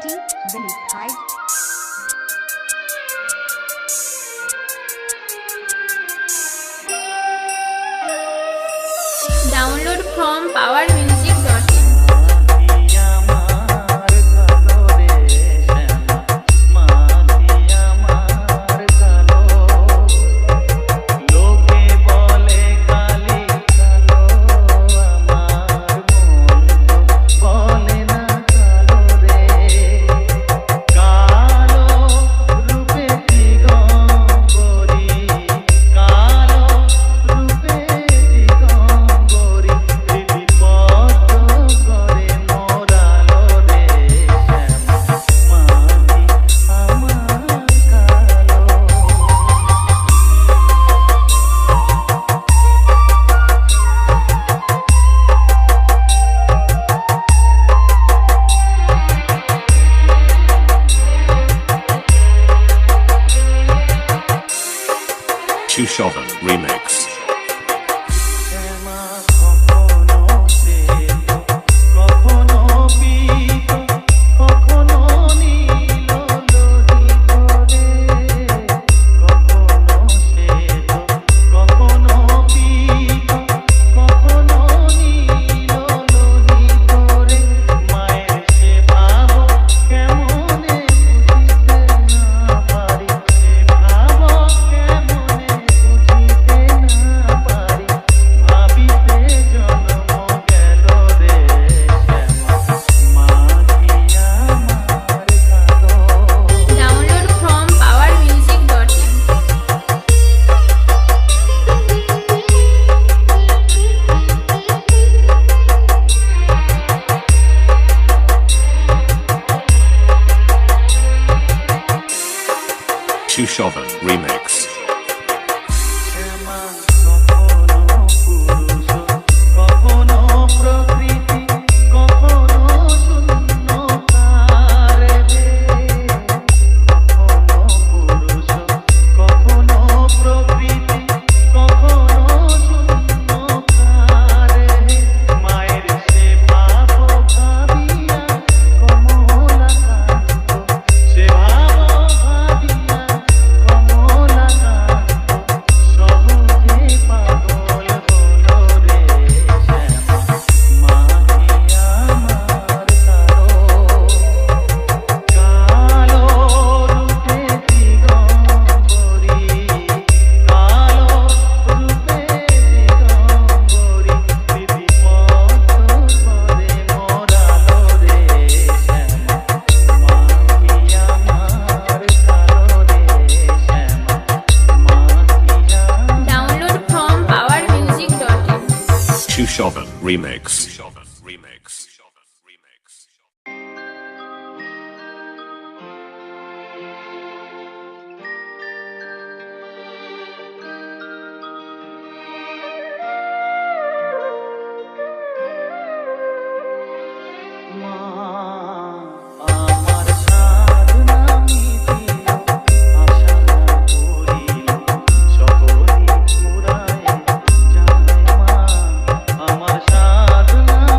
CD verified. Download from powermusic.in. Shushovan Remix. Shushovan Remix. Shushovan Remix. আমার সাধনা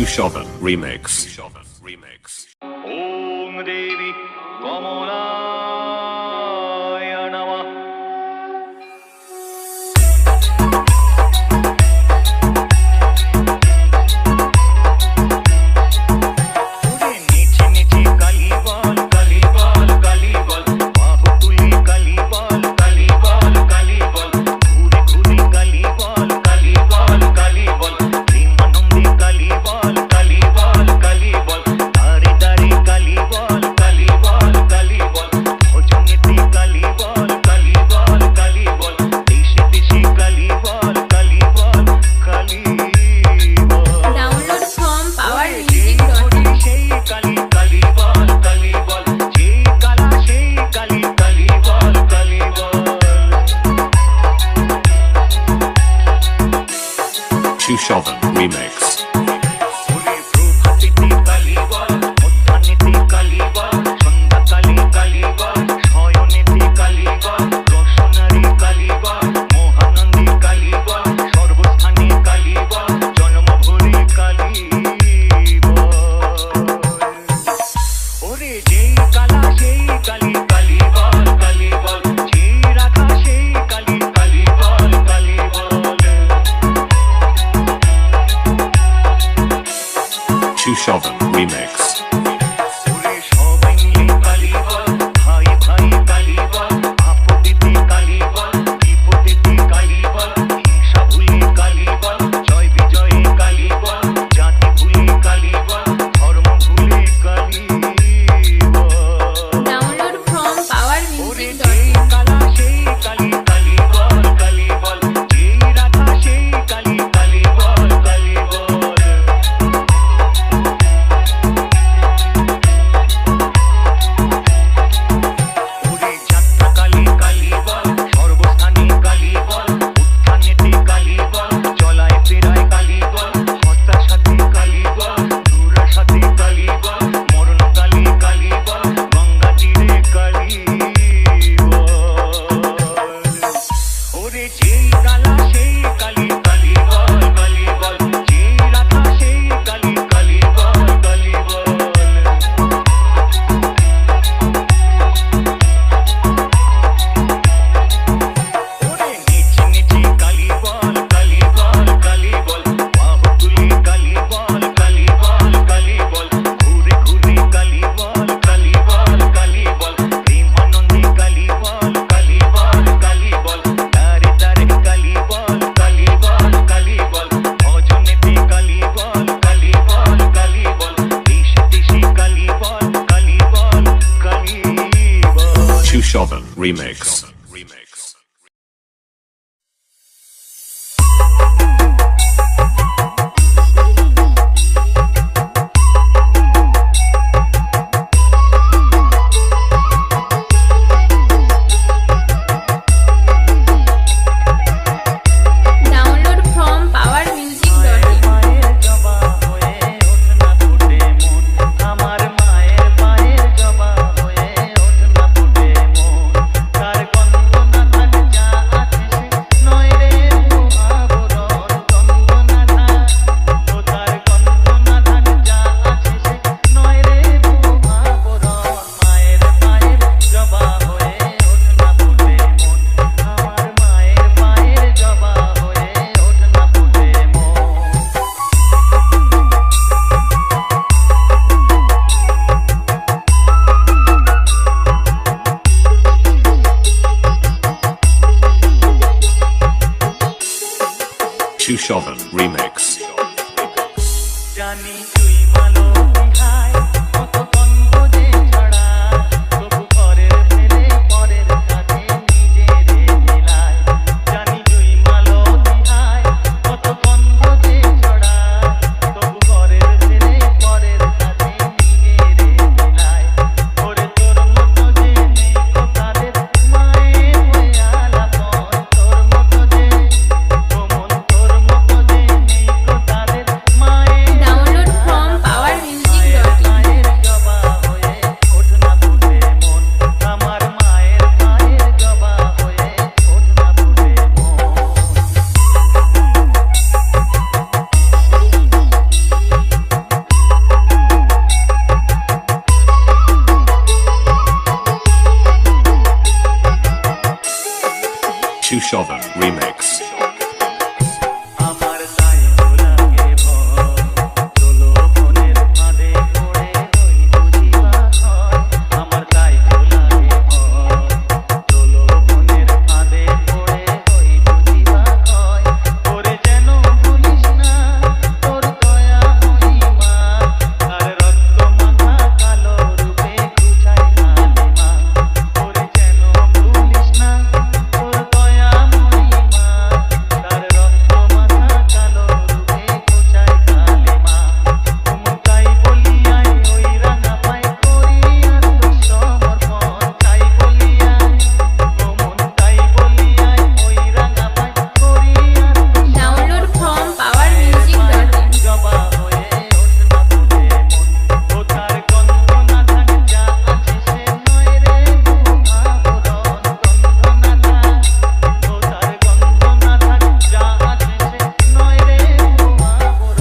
Shushovan Remix. Om Devi Kamalaya Namah. Download from powermusic.in. Shushovan Remix. Shushovan Remix. Download from powermusic.in. Shushovan Remix. Download from Shushovan Remix. জানি তুই ভালো বিহায় কত গন্ধ যে ছড়া তবু ঘরের ফেলে পরের কাছে নিজেরে মিলায় জানি তুই ভালো বিহায় কত গন্ধ যে ছড়া তবু ঘরের ফেলে পরের কাছে নিজেরে মিলায় ওরে তোর মতো যে নেই কোথাদের মায়ের হয়ে আলাপন তোর মতো যে তোর মতো যে নেই কোথাদের মায়ের Download from Remix. আমার তাই লাগে ভয় চলো মনের ফাঁদে পড়ে হই বুঝিবা হয় আমার তাই লাগে ভয় চলো মনের ফাঁদে পড়ে হই বুঝিবা হয় ওরে যেন ভুলিস না তোর দয়া মহিমা আর রক্ত মাখা কালো রূপে খুঁজাই কালিমা ওরে যেন ভুলিস না তোর দয়া মহিমা তার রক্ত মাখা কালো রূপে খুঁজাই কালিমা তাই বলিয়াই ওই রাঙা পাই করি আত্মসমর্পণ তাই বলিয়াই তাই বলিয়াই ওই রাঙা পাই করি Download from powermusic.in. জবা হয়ে ওঠ না ফুলে মন ও তার গন্ধ না থাক যা আছে সে নয় রে আবরণ গন্ধ না থাক ও তার গন্ধ না থাক যা আছে সে নয় রে আবরণ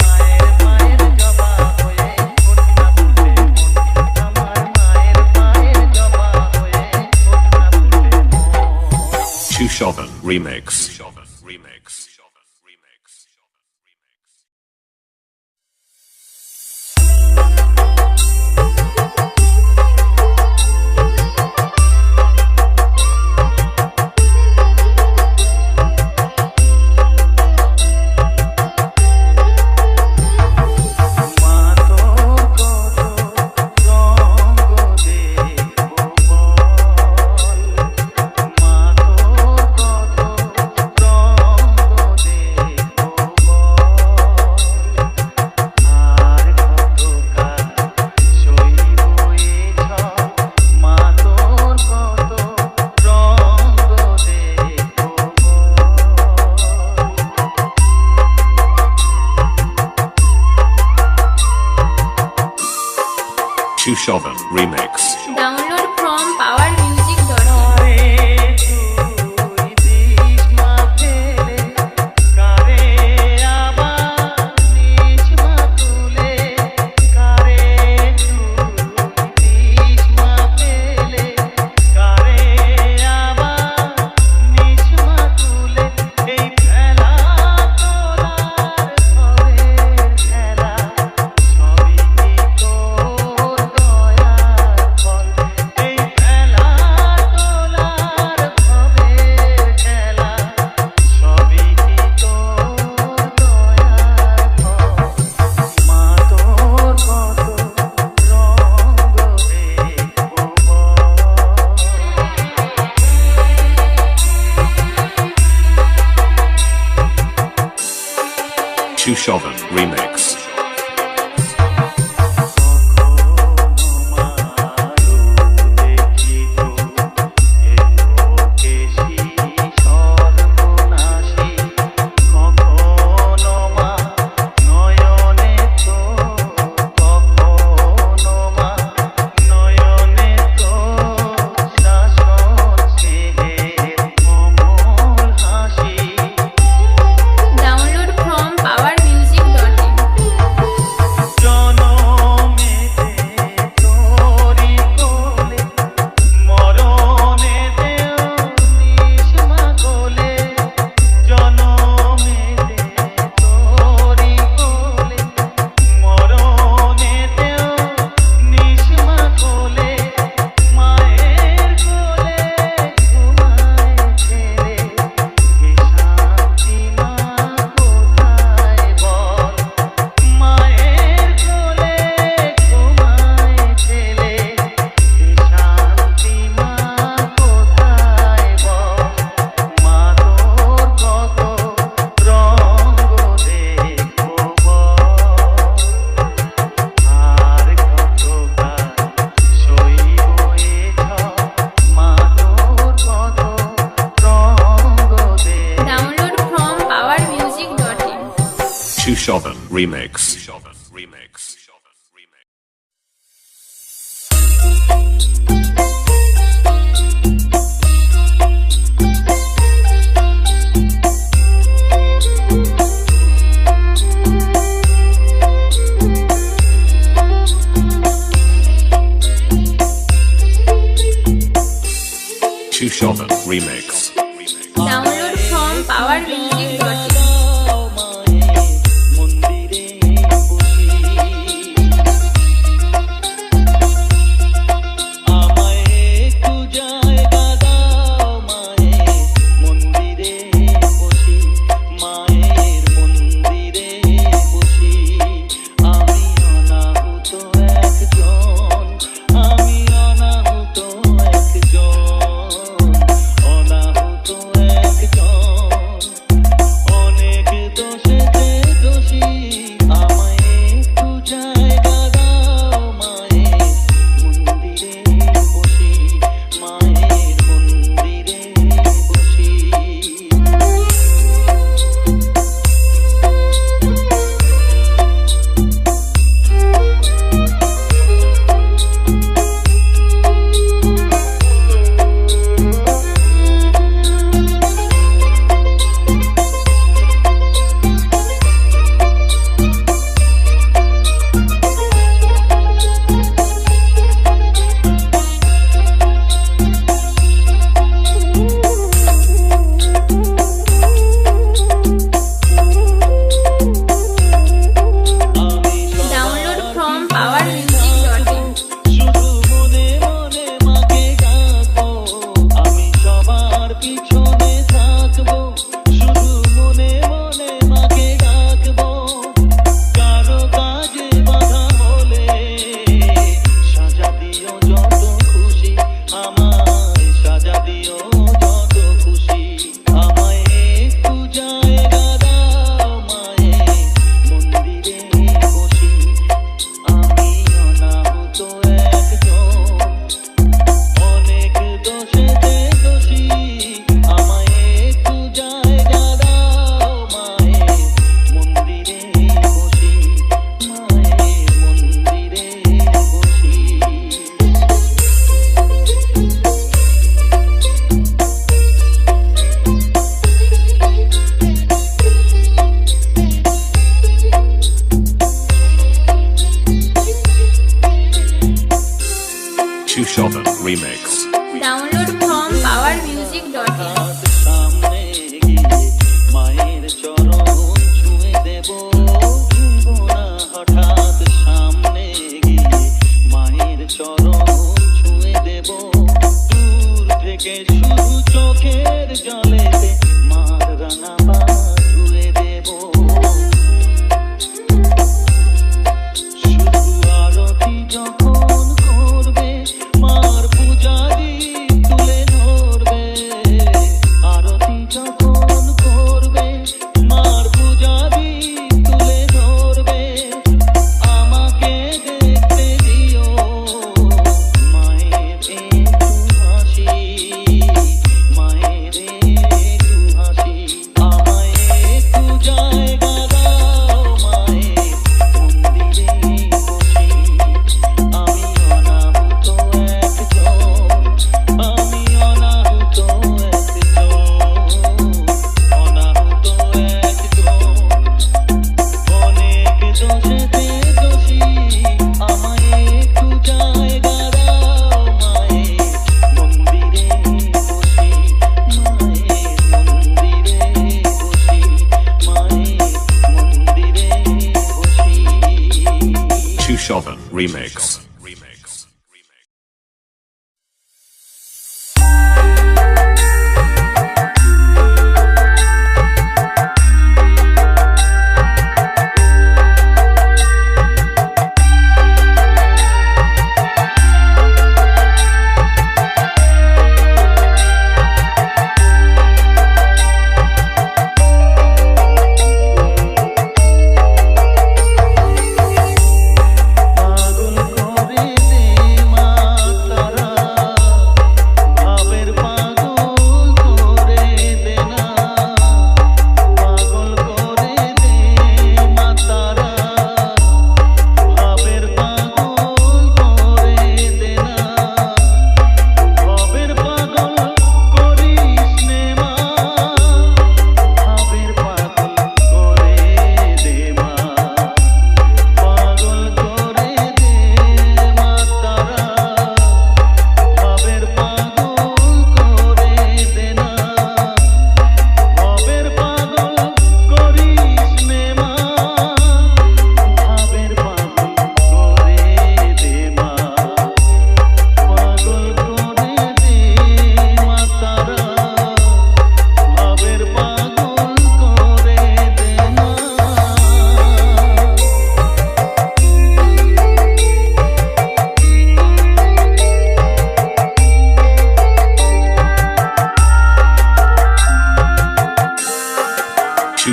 মায়ের পায়ের জবা হয়ে ওঠ না ফুলে মন আমার মায়ের পায়ের জবা হয়ে ওঠ না ফুলে মন Chushovan Remix. Remix. মা তোর কত রঙ দেখবো বল মা তোর কত রঙ দেখবো বল আর কত কাল সইব এ ঝড় মা তোর কত রঙ দেখবো বল Chushovan Remix. Download from powermusic.in. কারে তুই দিস মা ফেলে কারে আবার নিস মা তুলে কারে তুই দিস মা ফেলে কারে আবার নিস মা তুলে এই খেলা তোলার ঘরের খেলা সবই কি তোর দয়ার ফল এই খেলা তোলার ঘরের খেলা সবই কি তোর দয়ার ফল মা তোর কত রঙ দেখবো Chushovan Remix. কখনো মারু দেখিত এলো কেশি সর্বনাশী কখনো মা নয়নে তো কখনো মা নয়নে তো শাসন স্নেহের অমল হাসি Download from powermusic.in. জনমেতে তোরি কোলে মরণেতেও নিস মা কোলে জনমেতে তোরি কোলে মরণেতেও নিস মা কোলে মায়ের কোলে ঘুমায় ছেলে এ শান্তি মা কোথায় বল মায়ের কোলে ঘুমায় ছেলে এ শান্তি মা কোথায় বল মা তোর কত রঙ দেখবো বল আর কত কাল সইব এ ঝড় মা তোর কত রঙ দেখবো Download from powermusic.in. Chushovan Remix. Chushovan Remix. Download from Remix.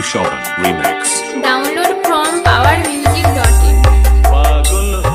Shopping Remix. Download from powermusic.in. পাগল